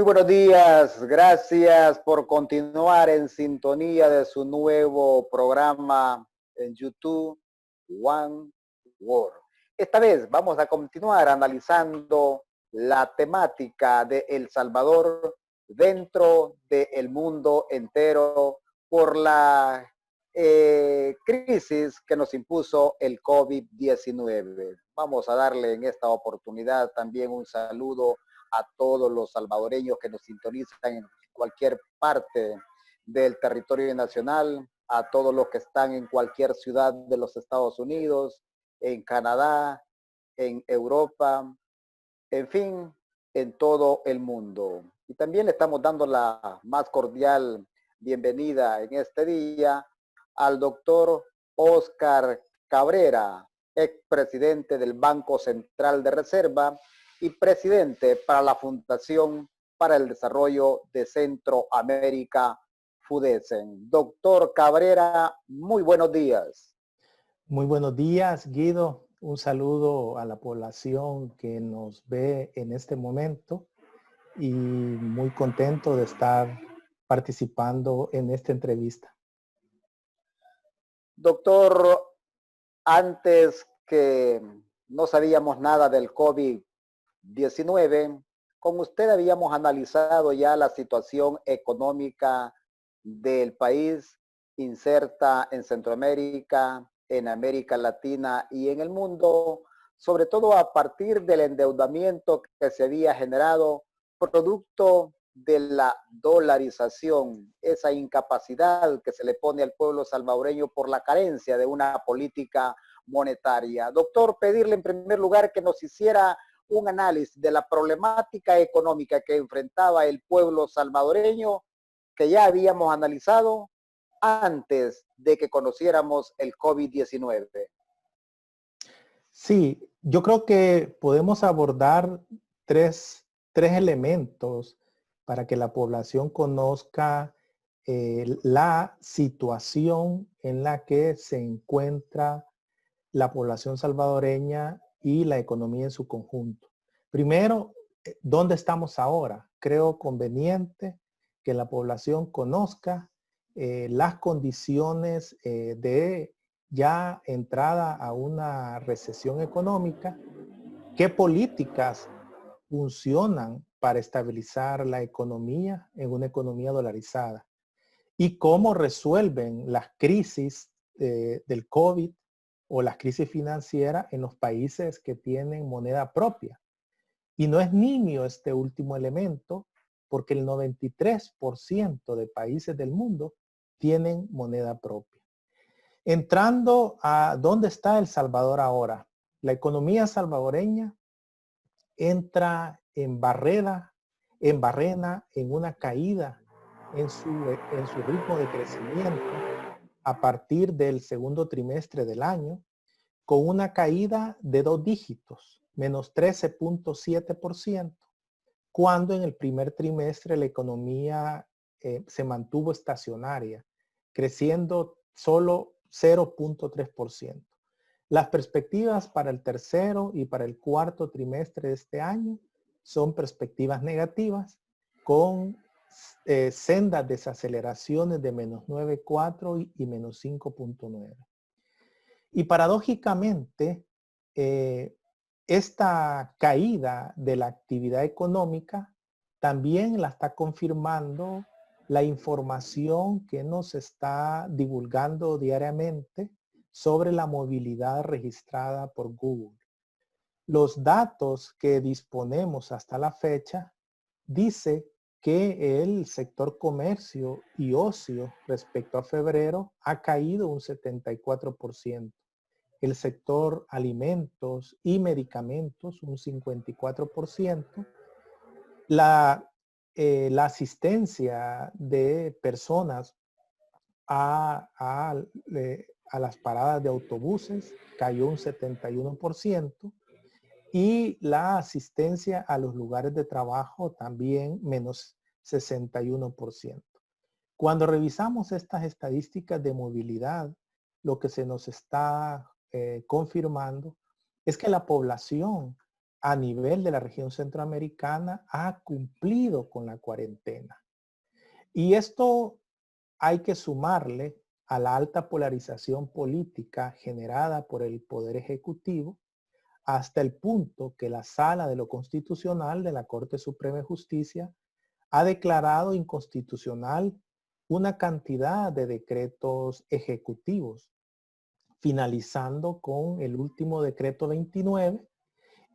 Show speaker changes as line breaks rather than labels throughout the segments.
Muy buenos días, gracias por continuar en sintonía de su nuevo programa en YouTube, One World. Esta vez vamos a continuar analizando la temática de El Salvador dentro del mundo entero por la crisis que nos impuso el COVID-19. Vamos a darle en esta oportunidad también un saludo a todos los salvadoreños que nos sintonizan en cualquier parte del territorio nacional, a todos los que están en cualquier ciudad de los Estados Unidos, en Canadá, en Europa, en fin, en todo el mundo. Y también le estamos dando la más cordial bienvenida en este día al doctor Oscar Cabrera, expresidente del Banco Central de Reserva y presidente para la Fundación para el Desarrollo de Centroamérica, FUDESEN. Doctor Cabrera, muy buenos días.
Muy buenos días, Guido. Un saludo a la población que nos ve en este momento y muy contento de estar participando en esta entrevista.
Doctor, antes que no sabíamos nada del COVID-19, con usted habíamos analizado ya la situación económica del país inserta en Centroamérica, en América Latina y en el mundo, sobre todo a partir del endeudamiento que se había generado producto de la dolarización, esa incapacidad que se le pone al pueblo salvadoreño por la carencia de una política monetaria. Doctor, pedirle en primer lugar que nos hiciera un análisis de la problemática económica que enfrentaba el pueblo salvadoreño, que ya habíamos analizado antes de que conociéramos el COVID-19.
Sí, yo creo que podemos abordar tres elementos para que la población conozca la situación en la que se encuentra la población salvadoreña y la economía en su conjunto. Primero, ¿dónde estamos ahora? Creo conveniente que la población conozca las condiciones de ya entrada a una recesión económica, qué políticas funcionan para estabilizar la economía en una economía dolarizada y cómo resuelven las crisis del COVID o las crisis financieras en los países que tienen moneda propia. Y no es nimio este último elemento, porque el 93% de países del mundo tienen moneda propia. Entrando a dónde está El Salvador ahora. La economía salvadoreña entra en barrena, en una caída en su ritmo de crecimiento a partir del segundo trimestre del año, con una caída de 2 dígitos, menos 13.7%, cuando en el primer trimestre la economía se mantuvo estacionaria, creciendo solo 0.3%. Las perspectivas para el tercero y para el cuarto trimestre de este año son perspectivas negativas, con sendas desaceleraciones de menos 9.4 y menos 5.9. Y paradójicamente, esta caída de la actividad económica también la está confirmando la información que nos está divulgando diariamente sobre la movilidad registrada por Google. Los datos que disponemos hasta la fecha dice que el sector comercio y ocio respecto a febrero ha caído un 74%. El sector alimentos y medicamentos un 54%. La asistencia de personas a las paradas de autobuses cayó un 71%. Y la asistencia a los lugares de trabajo también menos 61%. Cuando revisamos estas estadísticas de movilidad, lo que se nos está confirmando es que la población a nivel de la región centroamericana ha cumplido con la cuarentena. Y esto hay que sumarle a la alta polarización política generada por el Poder Ejecutivo, hasta el punto que la Sala de lo Constitucional de la Corte Suprema de Justicia ha declarado inconstitucional una cantidad de decretos ejecutivos, finalizando con el último decreto 29,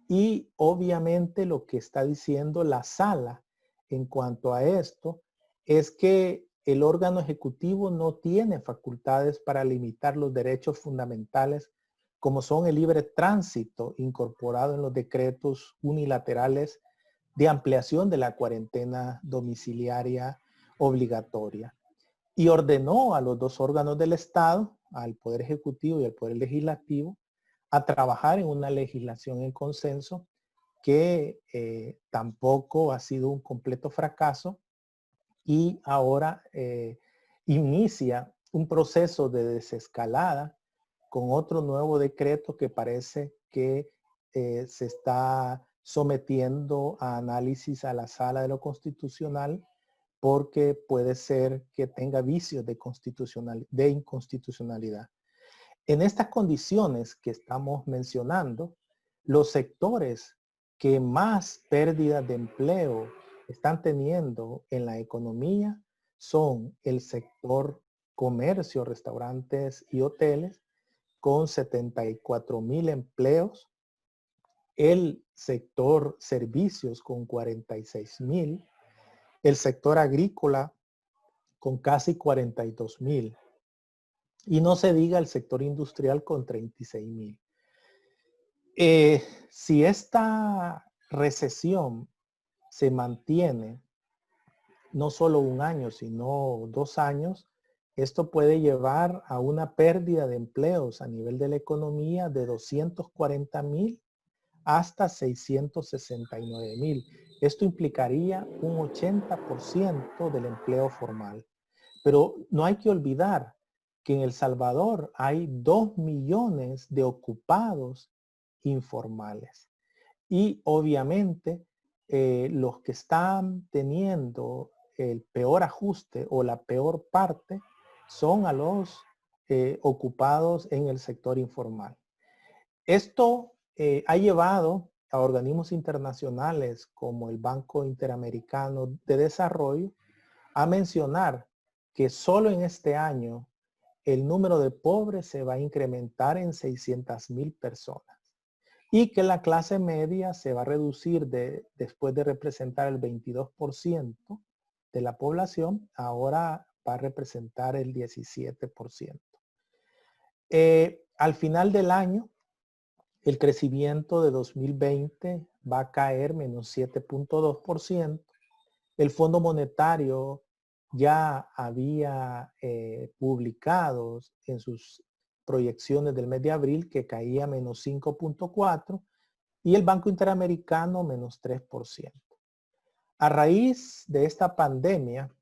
y obviamente lo que está diciendo la Sala en cuanto a esto es que el órgano ejecutivo no tiene facultades para limitar los derechos fundamentales como son el libre tránsito incorporado en los decretos unilaterales de ampliación de la cuarentena domiciliaria obligatoria. Y ordenó a los dos órganos del Estado, al Poder Ejecutivo y al Poder Legislativo, a trabajar en una legislación en consenso que tampoco ha sido un completo fracaso y ahora inicia un proceso de desescalada con otro nuevo decreto que parece que se está sometiendo a análisis a la Sala de lo Constitucional porque puede ser que tenga vicios de inconstitucionalidad. En estas condiciones que estamos mencionando, los sectores que más pérdidas de empleo están teniendo en la economía son el sector comercio, restaurantes y hoteles, con 74,000 empleos, el sector servicios con 46,000, el sector agrícola con casi 42,000. Y no se diga el sector industrial con 36,000. Si esta recesión se mantiene no solo un año, sino 2 años, esto puede llevar a una pérdida de empleos a nivel de la economía de 240,000 hasta 669,000. Esto implicaría un 80% del empleo formal. Pero no hay que olvidar que en El Salvador hay 2 millones de ocupados informales. Y obviamente los que están teniendo el peor ajuste o la peor parte son a los ocupados en el sector informal. Esto ha llevado a organismos internacionales como el Banco Interamericano de Desarrollo a mencionar que solo en este año el número de pobres se va a incrementar en 600,000 personas y que la clase media se va a reducir después de representar el 22% de la población, ahora va a representar el 17%. Al final del año, el crecimiento de 2020 va a caer menos 7.2%. El Fondo Monetario ya había publicado en sus proyecciones del mes de abril que caía menos 5.4% y el Banco Interamericano menos 3%. A raíz de esta pandemia,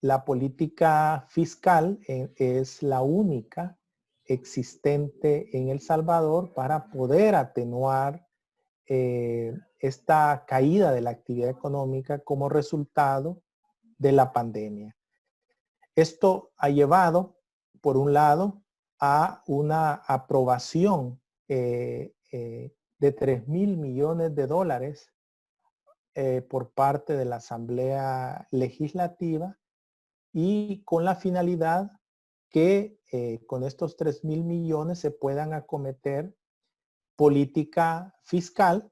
la política fiscal es la única existente en El Salvador para poder atenuar esta caída de la actividad económica como resultado de la pandemia. Esto ha llevado, por un lado, a una aprobación de 3,000 millones de dólares por parte de la Asamblea Legislativa y con la finalidad que con estos 3,000 millones se puedan acometer política fiscal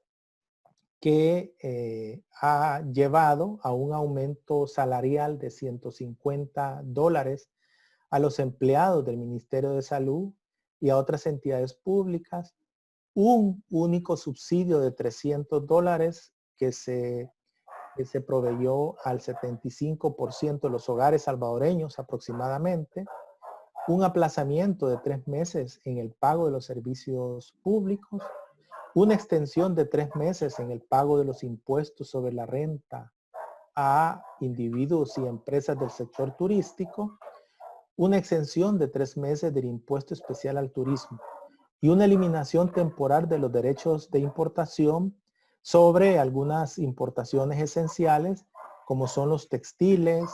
que ha llevado a un aumento salarial de $150 a los empleados del Ministerio de Salud y a otras entidades públicas, un único subsidio de $300 que se proveyó al 75% de los hogares salvadoreños aproximadamente, un aplazamiento de 3 meses en el pago de los servicios públicos, una extensión de 3 meses en el pago de los impuestos sobre la renta a individuos y empresas del sector turístico, una exención de 3 meses del impuesto especial al turismo y una eliminación temporal de los derechos de importación sobre algunas importaciones esenciales como son los textiles,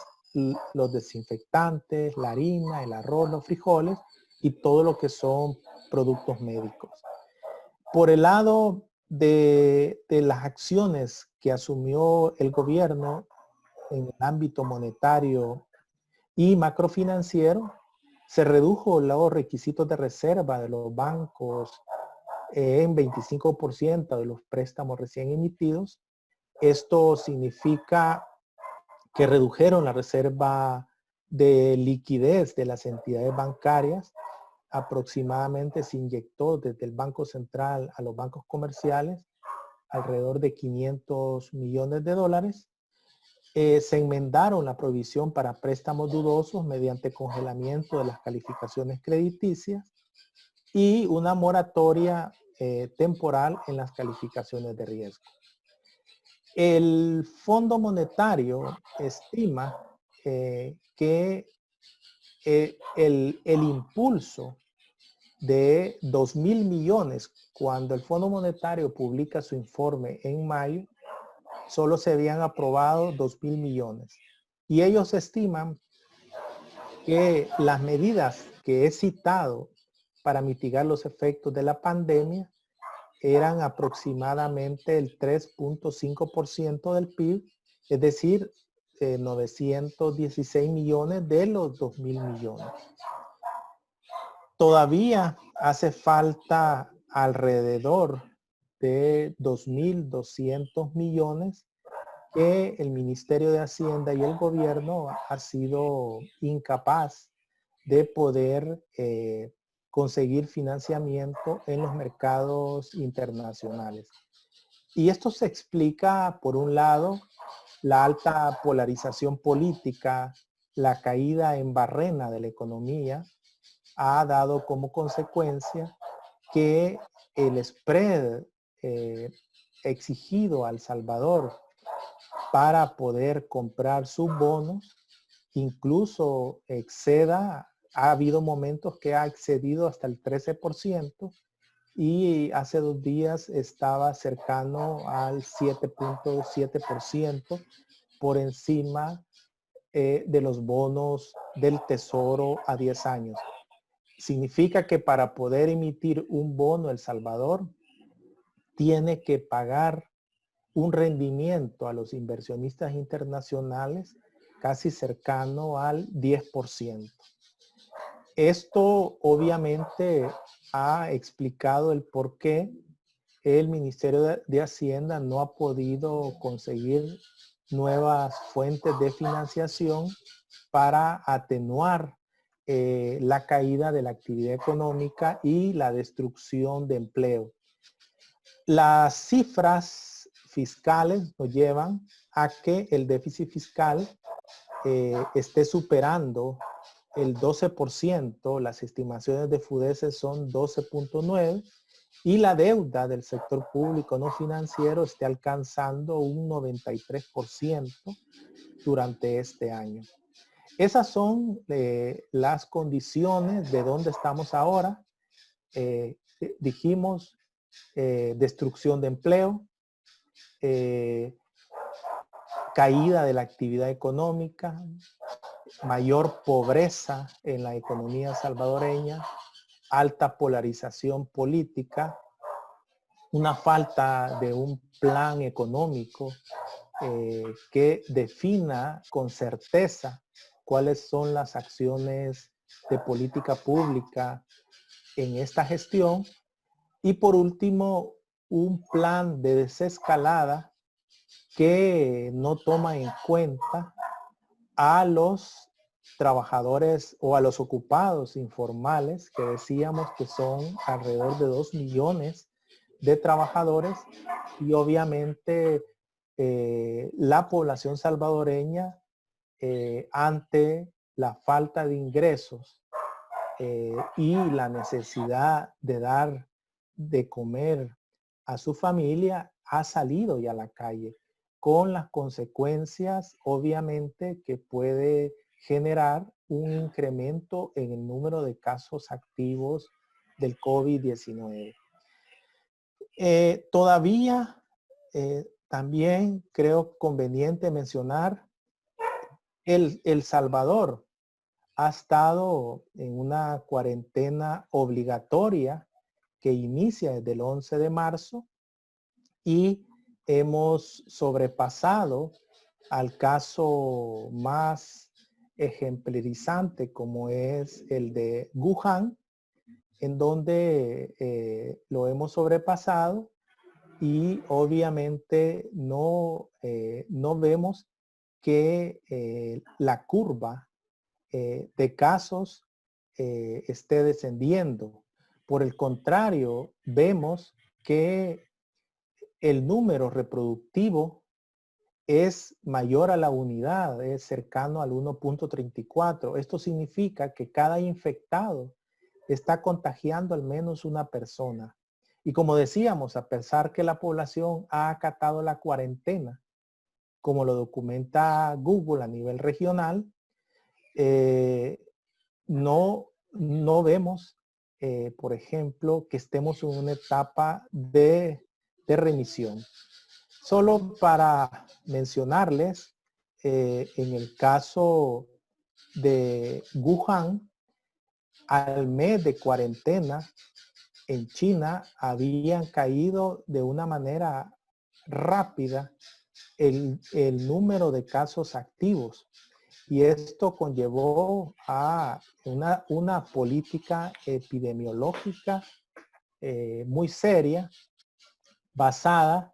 los desinfectantes, la harina, el arroz, los frijoles y todo lo que son productos médicos. Por el lado de las acciones que asumió el gobierno en el ámbito monetario y macrofinanciero, se redujo los requisitos de reserva de los bancos en 25% de los préstamos recién emitidos. Esto significa que redujeron la reserva de liquidez de las entidades bancarias. Aproximadamente se inyectó desde el Banco Central a los bancos comerciales alrededor de 500 millones de dólares. Se enmendaron la provisión para préstamos dudosos mediante congelamiento de las calificaciones crediticias y una moratoria temporal en las calificaciones de riesgo. El Fondo Monetario estima que el impulso de 2.000 millones, cuando el Fondo Monetario publica su informe en mayo, solo se habían aprobado 2.000 millones. Y ellos estiman que las medidas que he citado para mitigar los efectos de la pandemia eran aproximadamente el 3.5% del PIB, es decir, 916 millones de los 2.000 millones. Todavía hace falta alrededor de 2.200 millones que el Ministerio de Hacienda y el gobierno ha sido incapaz de poder conseguir financiamiento en los mercados internacionales. Y esto se explica, por un lado, la alta polarización política, la caída en barrena de la economía, ha dado como consecuencia que el spread exigido al Salvador para poder comprar sus bonos incluso exceda, ha habido momentos que ha excedido hasta el 13% y hace 2 días estaba cercano al 7.7% por encima de los bonos del Tesoro a 10 años. Significa que para poder emitir un bono El Salvador tiene que pagar un rendimiento a los inversionistas internacionales casi cercano al 10%. Esto obviamente ha explicado el por qué el Ministerio de Hacienda no ha podido conseguir nuevas fuentes de financiación para atenuar la caída de la actividad económica y la destrucción de empleo. Las cifras fiscales nos llevan a que el déficit fiscal esté superando el 12%, las estimaciones de FUDESE son 12.9% y la deuda del sector público no financiero esté alcanzando un 93% durante este año. Esas son las condiciones de donde estamos ahora. Dijimos destrucción de empleo, caída de la actividad económica, mayor pobreza en la economía salvadoreña, alta polarización política, una falta de un plan económico que defina con certeza cuáles son las acciones de política pública en esta gestión. Y por último, un plan de desescalada que no toma en cuenta a los trabajadores o a los ocupados informales, que decíamos que son alrededor de 2 millones de trabajadores, y obviamente la población salvadoreña ante la falta de ingresos y la necesidad de dar de comer a su familia ha salido ya a la calle, con las consecuencias obviamente que puede generar un incremento en el número de casos activos del COVID-19. Todavía también creo conveniente mencionar El Salvador ha estado en una cuarentena obligatoria que inicia desde el 11 de marzo y hemos sobrepasado al caso más ejemplarizante como es el de Wuhan, en donde lo hemos sobrepasado y obviamente no vemos que la curva de casos esté descendiendo. Por el contrario, vemos que el número reproductivo es mayor a la unidad, es cercano al 1.34. Esto significa que cada infectado está contagiando al menos una persona. Y como decíamos, a pesar que la población ha acatado la cuarentena, como lo documenta Google a nivel regional, no vemos, por ejemplo, que estemos en una etapa de remisión. Solo para mencionarles, en el caso de Wuhan, al mes de cuarentena, en China habían caído de una manera rápida el número de casos activos. Y esto conllevó a una política epidemiológica muy seria, basada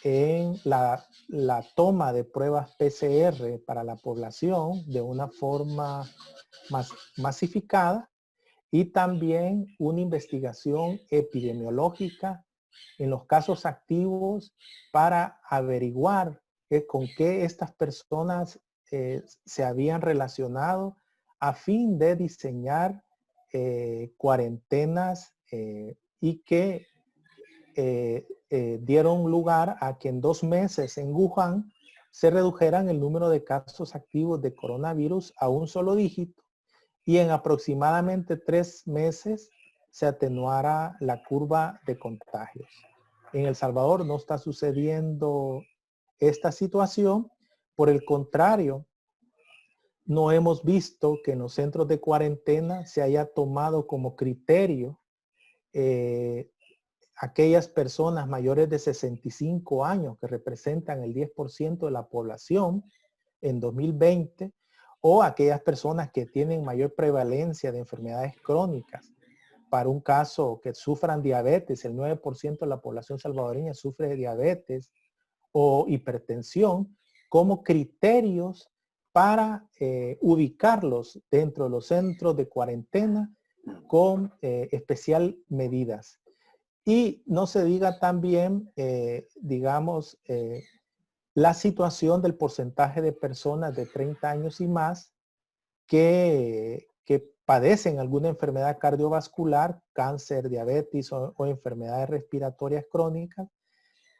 en la toma de pruebas PCR para la población de una forma masificada y también una investigación epidemiológica en los casos activos para averiguar con qué estas personas se habían relacionado a fin de diseñar cuarentenas y que dieron lugar a que en 2 meses en Wuhan se redujeran el número de casos activos de coronavirus a un solo dígito y en aproximadamente 3 meses se atenuara la curva de contagios. En El Salvador no está sucediendo esta situación. Por el contrario, no hemos visto que en los centros de cuarentena se haya tomado como criterio aquellas personas mayores de 65 años que representan el 10% de la población en 2020 o aquellas personas que tienen mayor prevalencia de enfermedades crónicas. Para un caso que sufran diabetes, el 9% de la población salvadoreña sufre de diabetes o hipertensión como criterios para ubicarlos dentro de los centros de cuarentena con especial medidas. Y no se diga también, digamos, la situación del porcentaje de personas de 30 años y más que padecen alguna enfermedad cardiovascular, cáncer, diabetes o enfermedades respiratorias crónicas,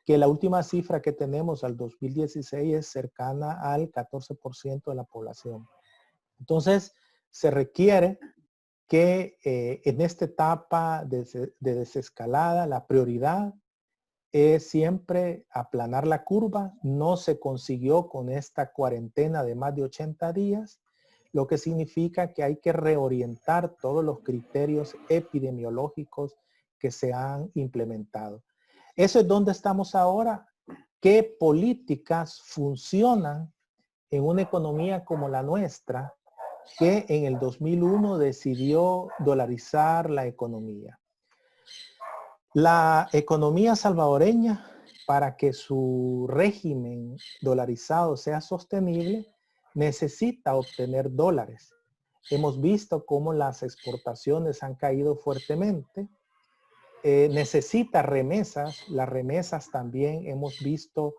que la última cifra que tenemos al 2016 es cercana al 14% de la población. Entonces, se requiere que en esta etapa de desescalada, la prioridad es siempre aplanar la curva. No se consiguió con esta cuarentena de más de 80 días, lo que significa que hay que reorientar todos los criterios epidemiológicos que se han implementado. Eso es donde estamos ahora. ¿Qué políticas funcionan en una economía como la nuestra, que en el 2001 decidió dolarizar la economía? La economía salvadoreña, para que su régimen dolarizado sea sostenible, necesita obtener dólares. Hemos visto cómo las exportaciones han caído fuertemente. Necesita remesas. Las remesas también hemos visto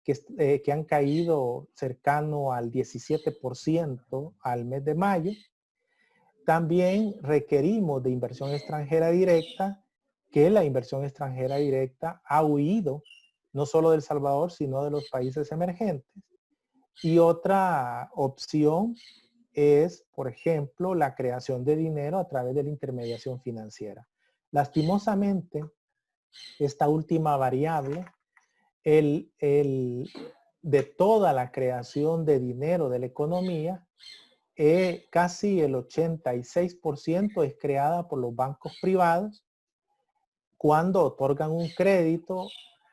que han caído cercano al 17% al mes de mayo. También requerimos de inversión extranjera directa, que la inversión extranjera directa ha huido no solo de El Salvador, sino de los países emergentes. Y otra opción es, por ejemplo, la creación de dinero a través de la intermediación financiera. Lastimosamente, esta última variable de toda la creación de dinero de la economía, casi el 86% es creada por los bancos privados cuando otorgan un crédito,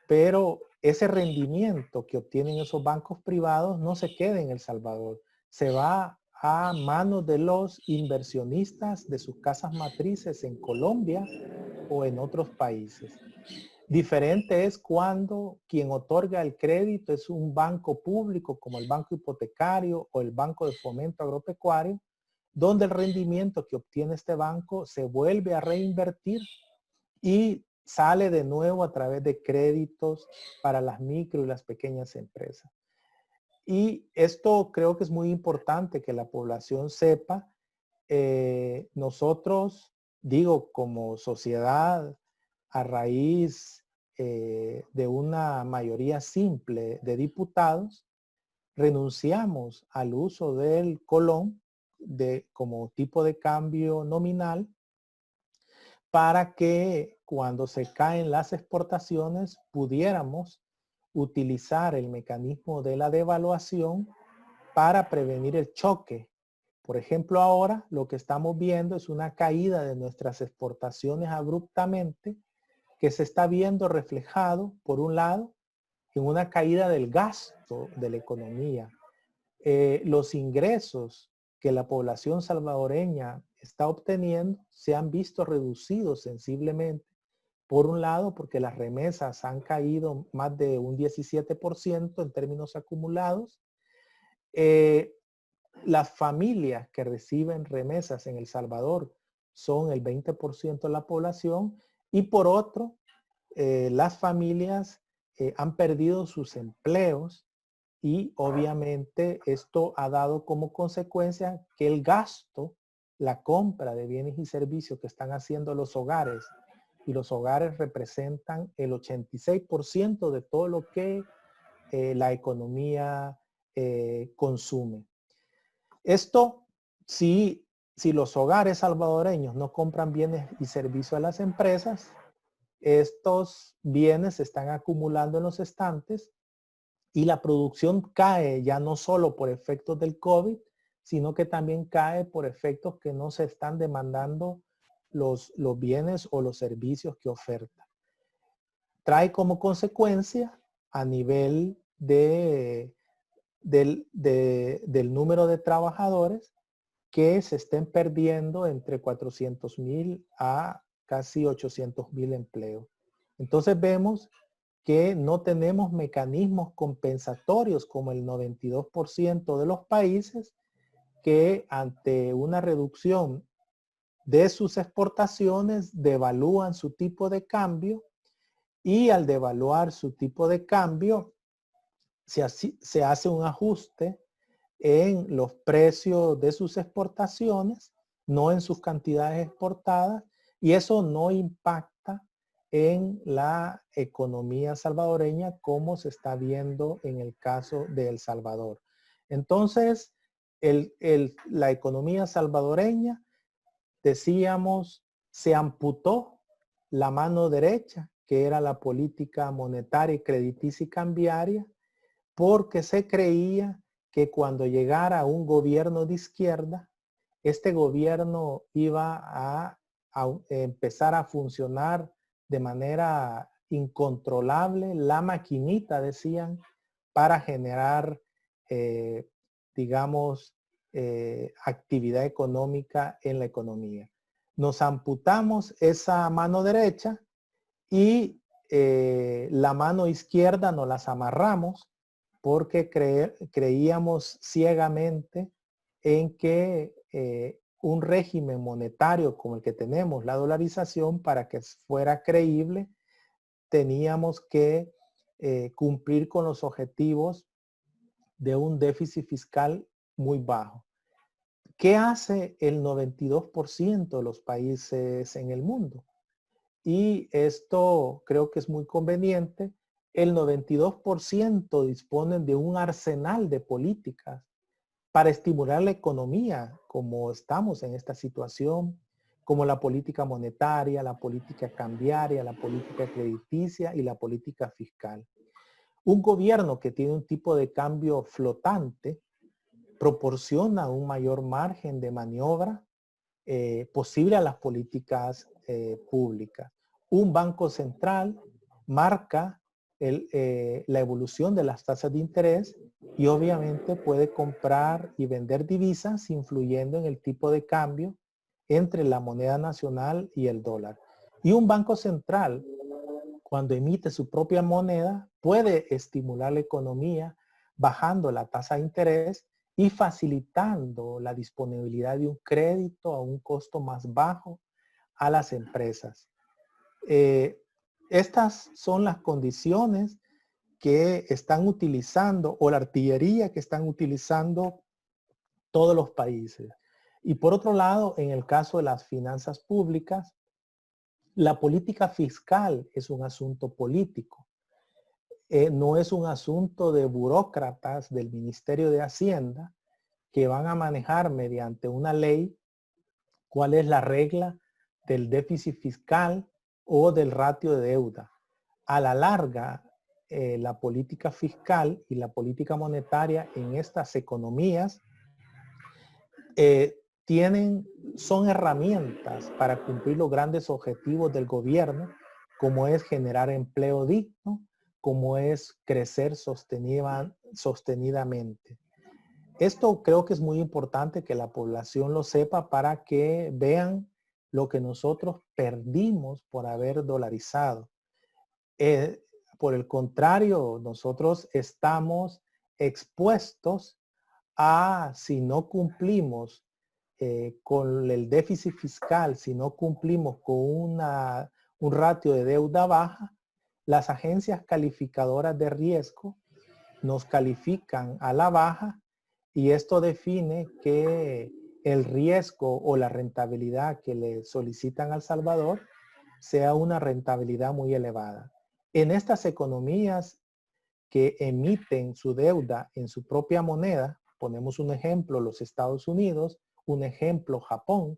pero ese rendimiento que obtienen esos bancos privados no se queda en El Salvador, se va a manos de los inversionistas de sus casas matrices en Colombia o en otros países. Diferente es cuando quien otorga el crédito es un banco público como el Banco Hipotecario o el Banco de Fomento Agropecuario, donde el rendimiento que obtiene este banco se vuelve a reinvertir y sale de nuevo a través de créditos para las micro y las pequeñas empresas. Y esto creo que es muy importante que la población sepa. Nosotros, digo, como sociedad, a raíz de una mayoría simple de diputados, renunciamos al uso del colón como tipo de cambio nominal para que cuando se caen las exportaciones pudiéramos utilizar el mecanismo de la devaluación para prevenir el choque. Por ejemplo, ahora lo que estamos viendo es una caída de nuestras exportaciones abruptamente que se está viendo reflejado, por un lado, en una caída del gasto de la economía. Los ingresos que la población salvadoreña está obteniendo se han visto reducidos sensiblemente. Por un lado, porque las remesas han caído más de un 17% en términos acumulados. Las familias que reciben remesas en El Salvador son el 20% de la población y por otro, las familias han perdido sus empleos y obviamente esto ha dado como consecuencia que el gasto, la compra de bienes y servicios que están haciendo los hogares, y los hogares representan el 86% de todo lo que la economía consume. Esto, si los hogares salvadoreños no compran bienes y servicios a las empresas, estos bienes se están acumulando en los estantes y la producción cae ya no solo por efectos del COVID, sino que también cae por efectos que no se están demandando los bienes o los servicios que oferta. Trae como consecuencia a nivel del número de trabajadores que se estén perdiendo entre 400,000 a casi 800,000 empleos. Entonces vemos que no tenemos mecanismos compensatorios como el 92% de los países que ante una reducción de sus exportaciones devalúan su tipo de cambio y al devaluar su tipo de cambio se hace un ajuste en los precios de sus exportaciones, no en sus cantidades exportadas, y eso no impacta en la economía salvadoreña como se está viendo en el caso de El Salvador. Entonces, la economía salvadoreña, decíamos, se amputó la mano derecha, que era la política monetaria, crediticia y cambiaria, porque se creía que cuando llegara un gobierno de izquierda, este gobierno iba a empezar a funcionar de manera incontrolable, la maquinita, decían, para generar, digamos, actividad económica en la economía. Nos amputamos esa mano derecha y la mano izquierda nos las amarramos porque creíamos ciegamente en que un régimen monetario como el que tenemos, la dolarización, para que fuera creíble, teníamos que cumplir con los objetivos de un déficit fiscal muy bajo. ¿Qué hace el 92% de los países en el mundo? Y esto creo que es muy conveniente. El 92% disponen de un arsenal de políticas para estimular la economía, como estamos en esta situación, como la política monetaria, la política cambiaria, la política crediticia y la política fiscal. Un gobierno que tiene un tipo de cambio flotante proporciona un mayor margen de maniobra posible a las políticas públicas. Un banco central marca la evolución de las tasas de interés y obviamente puede comprar y vender divisas influyendo en el tipo de cambio entre la moneda nacional y el dólar. Y un banco central, cuando emite su propia moneda, puede estimular la economía bajando la tasa de interés y facilitando la disponibilidad de un crédito a un costo más bajo a las empresas. Estas son las condiciones que están utilizando o la artillería que están utilizando todos los países. Y por otro lado, en el caso de las finanzas públicas, la política fiscal es un asunto político. No es un asunto de burócratas del Ministerio de Hacienda que van a manejar mediante una ley cuál es la regla del déficit fiscal o del ratio de deuda. A la larga, la política fiscal y la política monetaria en estas economías son herramientas para cumplir los grandes objetivos del gobierno, como es generar empleo digno, como es crecer sostenidamente. Esto creo que es muy importante que la población lo sepa para que vean lo que nosotros perdimos por haber dolarizado. Por el contrario, nosotros estamos expuestos a, si no cumplimos con el déficit fiscal, si no cumplimos con un ratio de deuda baja, las agencias calificadoras de riesgo nos califican a la baja y esto define que el riesgo o la rentabilidad que le solicitan al Salvador sea una rentabilidad muy elevada. En estas economías que emiten su deuda en su propia moneda, ponemos un ejemplo, los Estados Unidos, un ejemplo, Japón,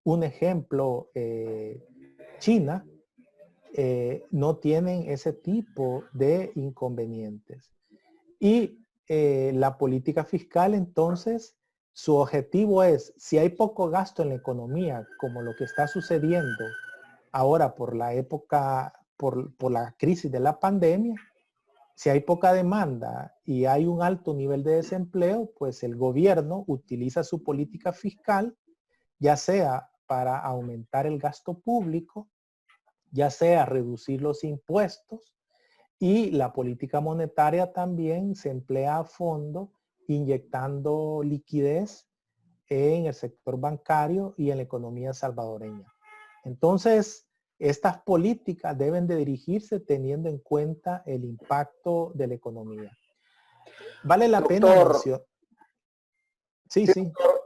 un ejemplo, China, no tienen ese tipo de inconvenientes. Y la política fiscal, entonces, su objetivo es, si hay poco gasto en la economía, como lo que está sucediendo ahora por la época, por la crisis de la pandemia, si hay poca demanda y hay un alto nivel de desempleo, pues el gobierno utiliza su política fiscal, ya sea para aumentar el gasto público, ya sea reducir los impuestos, y la política monetaria también se emplea a fondo inyectando liquidez en el sector bancario y en la economía salvadoreña. Entonces, estas políticas deben de dirigirse teniendo en cuenta el impacto de la economía. Vale la pena mencionar. Sí, sí.
Doctor,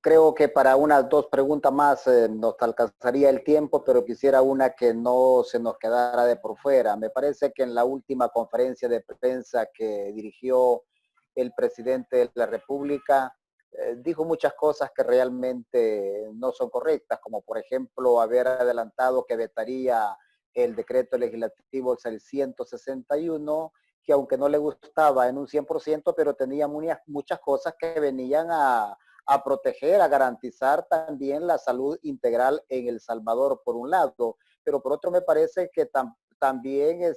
creo que para unas 2 preguntas más nos alcanzaría el tiempo, pero quisiera una que no se nos quedara de por fuera. Me parece que en la última conferencia de prensa que dirigió el presidente de la República, dijo muchas cosas que realmente no son correctas, como por ejemplo haber adelantado que vetaría el decreto legislativo 661, que aunque no le gustaba en un 100%, pero tenía muchas cosas que venían a proteger, a garantizar también la salud integral en El Salvador, por un lado, pero por otro me parece que también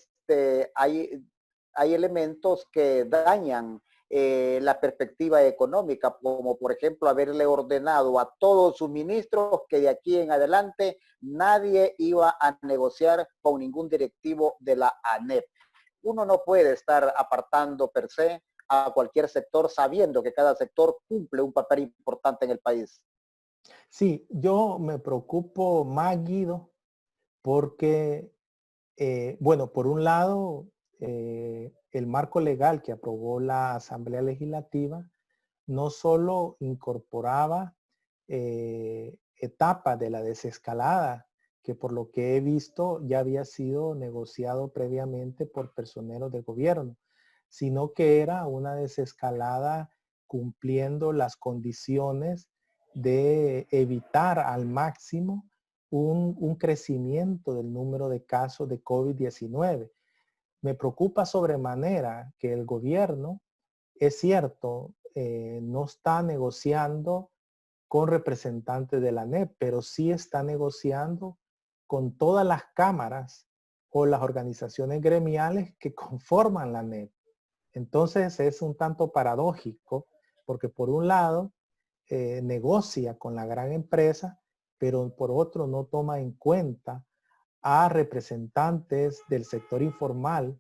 hay elementos que dañan la perspectiva económica, como por ejemplo haberle ordenado a todos sus ministros que de aquí en adelante nadie iba a negociar con ningún directivo de la ANEP. Uno no puede estar apartando per se a cualquier sector sabiendo que cada sector cumple un papel importante en el país.
Sí, yo me preocupo más, Guido, porque, bueno, por un lado, el marco legal que aprobó la Asamblea Legislativa no solo incorporaba etapas de la desescalada, que por lo que he visto ya había sido negociado previamente por personeros del gobierno, sino que era una desescalada cumpliendo las condiciones de evitar al máximo un crecimiento del número de casos de COVID-19. Me preocupa sobremanera que el gobierno, es cierto, no está negociando con representantes de la NEP, pero sí está negociando con todas las cámaras o las organizaciones gremiales que conforman la NEP. Entonces es un tanto paradójico porque por un lado negocia con la gran empresa, pero por otro no toma en cuenta a representantes del sector informal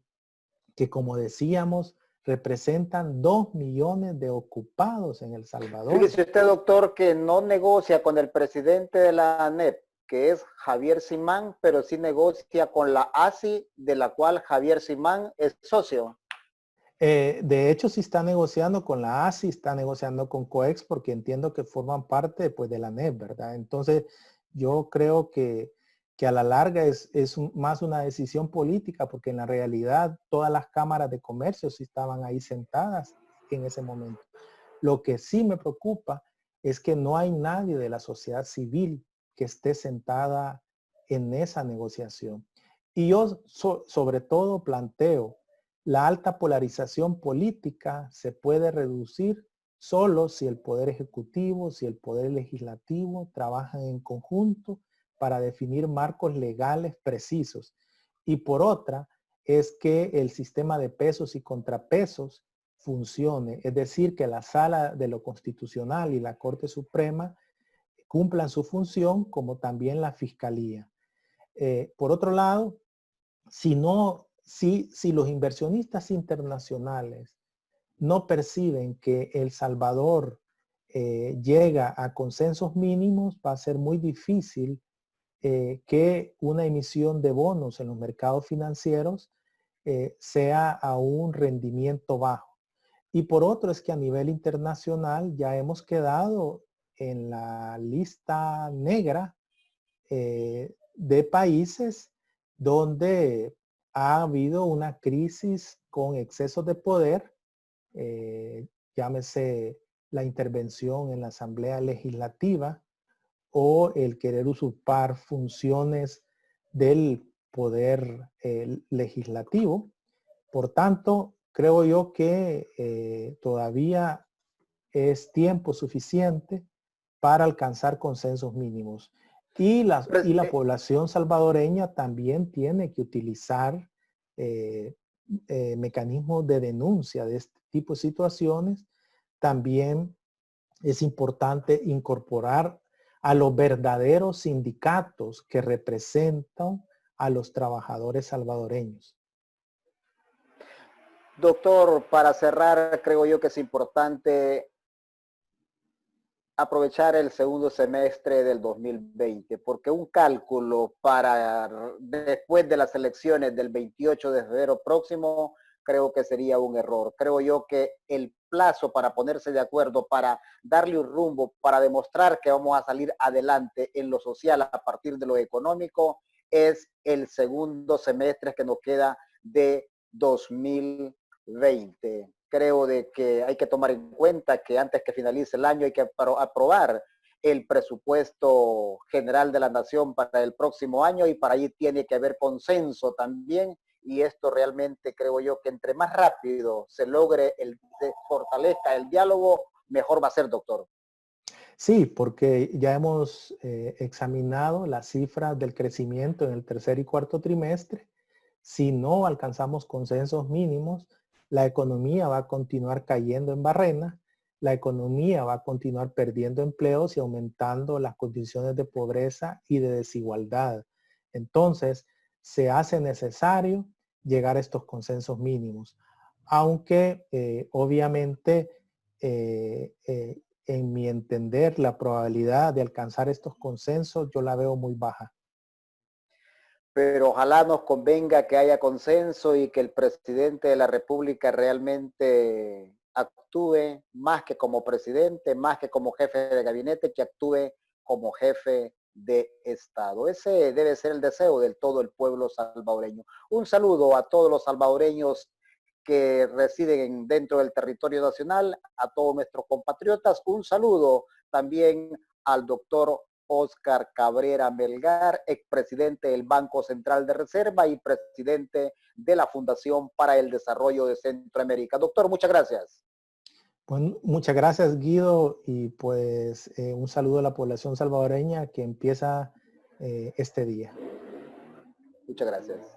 que, como decíamos, representan 2 millones de ocupados en El Salvador.
Fíjese usted, doctor, que no negocia con el presidente de la ANEP, que es Javier Simán, pero sí negocia con la ASI, de la cual Javier Simán es socio.
De hecho, sí está negociando con la ASI, está negociando con COEX, porque entiendo que forman parte pues, de la NEP, ¿verdad? Entonces, yo creo que a la larga es más una decisión política, porque en la realidad todas las cámaras de comercio sí estaban ahí sentadas en ese momento. Lo que sí me preocupa es que no hay nadie de la sociedad civil que esté sentada en esa negociación. Y yo sobre todo planteo, la alta polarización política se puede reducir solo si el Poder Ejecutivo, si el Poder Legislativo trabajan en conjunto para definir marcos legales precisos. Y por otra, es que el sistema de pesos y contrapesos funcione, es decir, que la Sala de lo Constitucional y la Corte Suprema cumplan su función como también la Fiscalía. Por otro lado, si los inversionistas internacionales no perciben que El Salvador llega a consensos mínimos, va a ser muy difícil que una emisión de bonos en los mercados financieros sea a un rendimiento bajo. Y por otro es que a nivel internacional ya hemos quedado en la lista negra de países donde ha habido una crisis con excesos de poder, llámese la intervención en la Asamblea Legislativa o el querer usurpar funciones del poder legislativo. Por tanto, creo yo que todavía es tiempo suficiente para alcanzar consensos mínimos. Y la población salvadoreña también tiene que utilizar mecanismos de denuncia de este tipo de situaciones. También es importante incorporar a los verdaderos sindicatos que representan a los trabajadores salvadoreños.
Doctor, para cerrar, creo yo que es importante aprovechar el segundo semestre del 2020, porque un cálculo para después de las elecciones del 28 de febrero próximo, creo que sería un error. Creo yo que el plazo para ponerse de acuerdo, para darle un rumbo, para demostrar que vamos a salir adelante en lo social a partir de lo económico, es el segundo semestre que nos queda de 2020. Creo de que hay que tomar en cuenta que antes que finalice el año hay que aprobar el presupuesto general de la nación para el próximo año y para allí tiene que haber consenso también y esto realmente creo yo que entre más rápido se logre, se fortalezca el diálogo, mejor va a ser, doctor.
Sí, porque ya hemos examinado las cifras del crecimiento en el tercer y cuarto trimestre. Si no alcanzamos consensos mínimos, la economía va a continuar cayendo en barrena, la economía va a continuar perdiendo empleos y aumentando las condiciones de pobreza y de desigualdad. Entonces, se hace necesario llegar a estos consensos mínimos, aunque obviamente en mi entender la probabilidad de alcanzar estos consensos yo la veo muy baja.
Pero ojalá nos convenga que haya consenso y que el presidente de la República realmente actúe más que como presidente, más que como jefe de gabinete, que actúe como jefe de Estado. Ese debe ser el deseo de todo el pueblo salvadoreño. Un saludo a todos los salvadoreños que residen dentro del territorio nacional, a todos nuestros compatriotas. Un saludo también al doctor Óscar Cabrera Melgar, expresidente del Banco Central de Reserva y presidente de la Fundación para el Desarrollo de Centroamérica. Doctor, muchas gracias.
Bueno, muchas gracias, Guido, y pues un saludo a la población salvadoreña que empieza este día.
Muchas gracias.